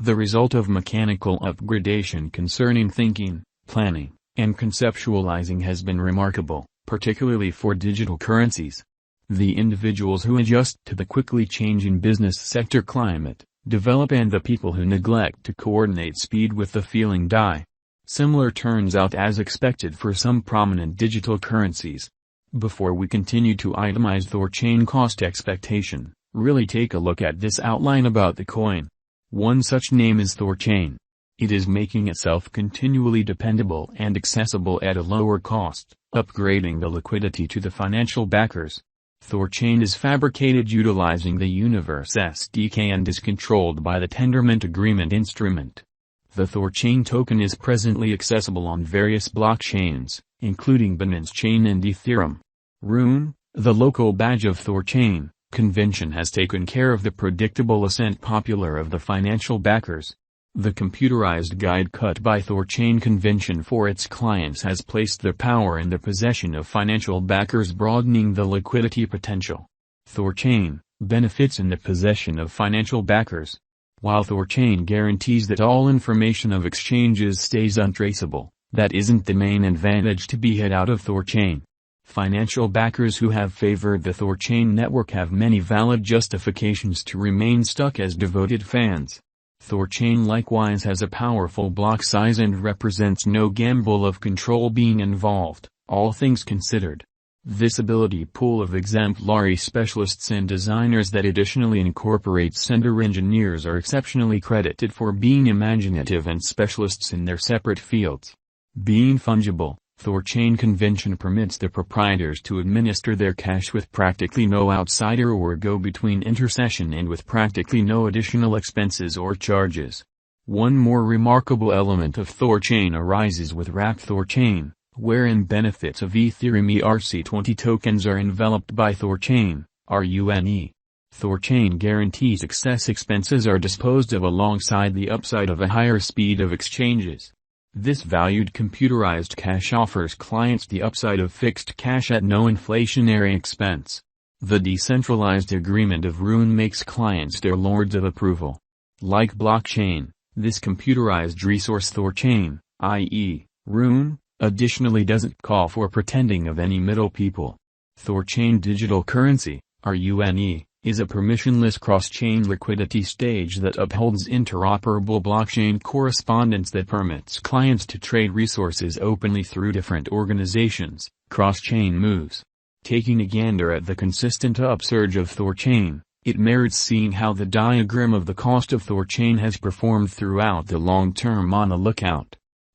The result of mechanical upgradation concerning thinking, planning, and conceptualizing has been remarkable, particularly for digital currencies. The individuals who adjust to the quickly changing business sector climate, develop, and the people who neglect to coordinate speed with the feeling die. Similar turns out as expected for some prominent digital currencies. Before we continue to itemize Thorchain cost expectation, really take a look at this outline about the coin. One such name is Thorchain. It is making itself continually dependable and accessible at a lower cost, upgrading the liquidity to the financial backers. Thorchain is fabricated utilizing the Universe SDK and is controlled by the Tendermint Agreement instrument. The Thorchain token is presently accessible on various blockchains, including Binance Chain and Ethereum. Rune, the local badge of Thorchain convention, has taken care of the predictable ascent popular of the financial backers. The computerized guide cut by Thorchain convention for its clients has placed their power in the possession of financial backers, broadening the liquidity potential. Thorchain benefits in the possession of financial backers. While Thorchain guarantees that all information of exchanges stays untraceable, that isn't the main advantage to be had out of Thorchain. Financial backers who have favored the Thorchain network have many valid justifications to remain stuck as devoted fans. Thorchain likewise has a powerful block size and represents no gamble of control being involved, all things considered. This ability pool of exemplary specialists and designers that additionally incorporates sender engineers are exceptionally credited for being imaginative and specialists in their separate fields. Being fungible, Thorchain convention permits the proprietors to administer their cash with practically no outsider or go-between intercession and with practically no additional expenses or charges. One more remarkable element of Thorchain arises with wrapped Thorchain, wherein benefits of Ethereum ERC20 tokens are enveloped by Thorchain, Rune. Thorchain guarantees excess expenses are disposed of alongside the upside of a higher speed of exchanges. This valued computerized cash offers clients the upside of fixed cash at no inflationary expense. The decentralized agreement of Rune makes clients their lords of approval. Like blockchain, this computerized resource Thorchain, i.e., Rune, additionally doesn't call for pretending of any middle people. Thorchain digital currency, Rune, is a permissionless cross-chain liquidity stage that upholds interoperable blockchain correspondence that permits clients to trade resources openly through different organizations, cross-chain moves. Taking a gander at the consistent upsurge of Thorchain, it merits seeing how the diagram of the cost of Thorchain has performed throughout the long term on a lookout.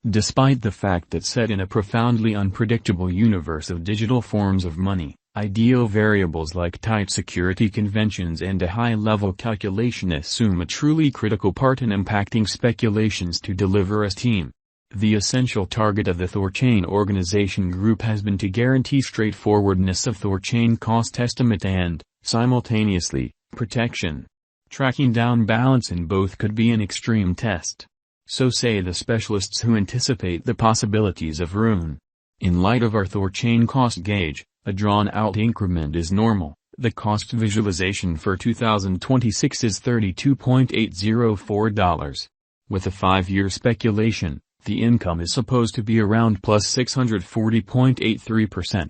Despite the fact that set in a profoundly unpredictable universe of digital forms of money, ideal variables like tight security conventions and a high-level calculation assume a truly critical part in impacting speculations to deliver a team. The essential target of the Thorchain organization group has been to guarantee straightforwardness of Thorchain cost estimate and, simultaneously, protection. Tracking down balance in both could be an extreme test. So say the specialists who anticipate the possibilities of Rune. In light of our Thorchain cost gauge, a drawn-out increment is normal. The cost visualization for 2026 is $32.804. With a 5-year speculation, the income is supposed to be around plus 640.83%.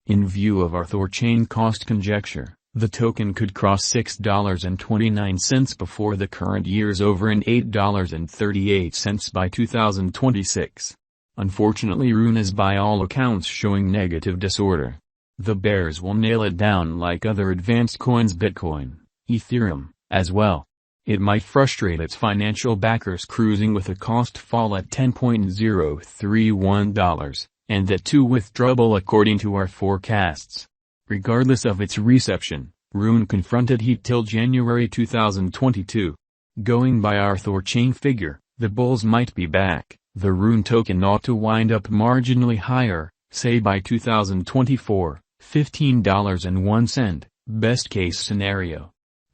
In view of our Thorchain cost conjecture, the token could cross $6.29 before the current year's over and $8.38 by 2026. Unfortunately, Rune is by all accounts showing negative disorder. The bears will nail it down like other advanced coins, Bitcoin, Ethereum, as well. It might frustrate its financial backers cruising with a cost fall at $10.031, and that too with trouble according to our forecasts. Regardless of its reception, Rune confronted heat till January 2022. Going by our Thorchain figure, the bulls might be back. The Rune token ought to wind up marginally higher, say by 2024, $15.01, best case scenario.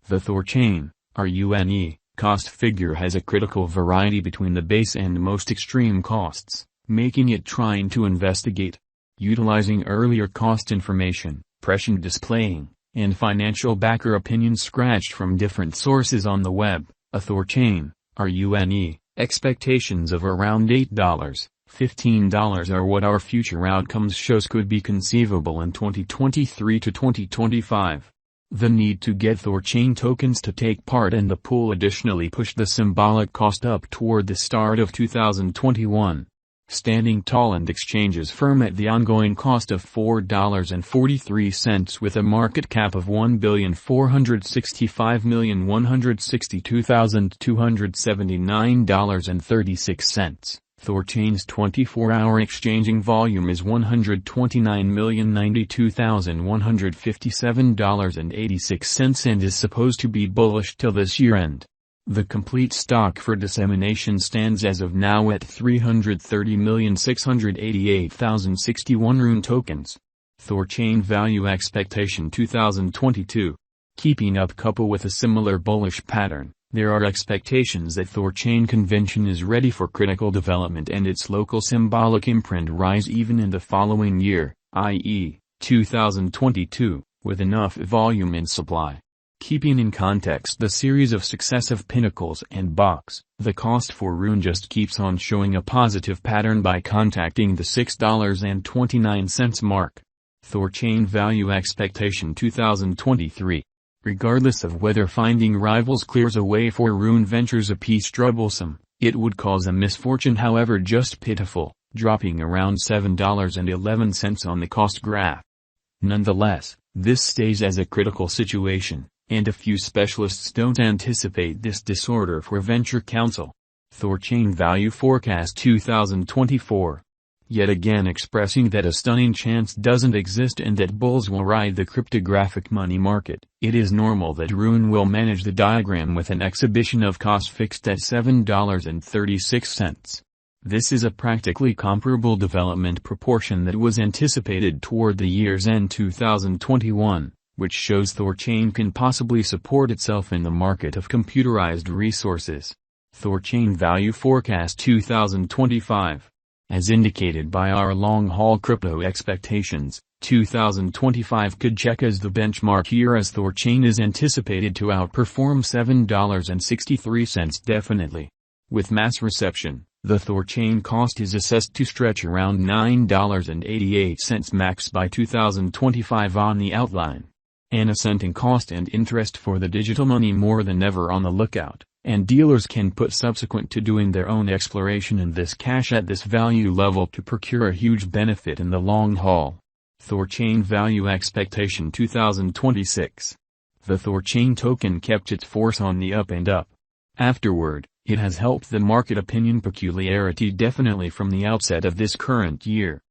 The Thorchain, Rune, cost figure has a critical variety between the base and most extreme costs, making it trying to investigate. Utilizing earlier cost information, prescient displaying, and financial backer opinions scratched from different sources on the web, a Thorchain, Rune, expectations of around $8, $15 are what our future outcomes shows could be conceivable in 2023 to 2025. The need to get Thorchain tokens to take part in the pool additionally pushed the symbolic cost up toward the start of 2021. Standing tall and exchanges firm at the ongoing cost of $4.43 with a market cap of $1,465,162,279.36. Thorchain's 24-hour exchanging volume is $129,092,157.86 and is supposed to be bullish till this year end. The complete stock for dissemination stands as of now at 330,688,061 Rune tokens. Thorchain value expectation 2022. Keeping up couple with a similar bullish pattern, there are expectations that Thorchain convention is ready for critical development and its local symbolic imprint rise even in the following year, i.e., 2022, with enough volume and supply. Keeping in context the series of successive pinnacles and bucks, the cost for Rune just keeps on showing a positive pattern by contacting the $6.29 mark. Thorchain value expectation 2023. Regardless of whether finding rivals clears a way for Rune ventures a piece troublesome, it would cause a misfortune however just pitiful, dropping around $7.11 on the cost graph. Nonetheless, this stays as a critical situation, and a few specialists don't anticipate this disorder for Venture Council. Thorchain Value Forecast 2024. Yet again expressing that a stunning chance doesn't exist and that bulls will ride the cryptographic money market. It is normal that Rune will manage the diagram with an exhibition of cost fixed at $7.36. This is a practically comparable development proportion that was anticipated toward the year's end 2021, which shows Thorchain can possibly support itself in the market of computerized resources. Thorchain Value Forecast 2025. As indicated by our long-haul crypto expectations, 2025 could check as the benchmark year as Thorchain is anticipated to outperform $7.63 definitely. With mass reception, the Thorchain cost is assessed to stretch around $9.88 max by 2025 on the outline. An ascending cost and interest for the digital money more than ever on the lookout, and dealers can put subsequent to doing their own exploration in this cash at this value level to procure a huge benefit in the long haul. Thorchain Value Expectation 2026. The Thorchain token kept its force on the up and up. Afterward, it has helped the market opinion peculiarity definitely from the outset of this current year.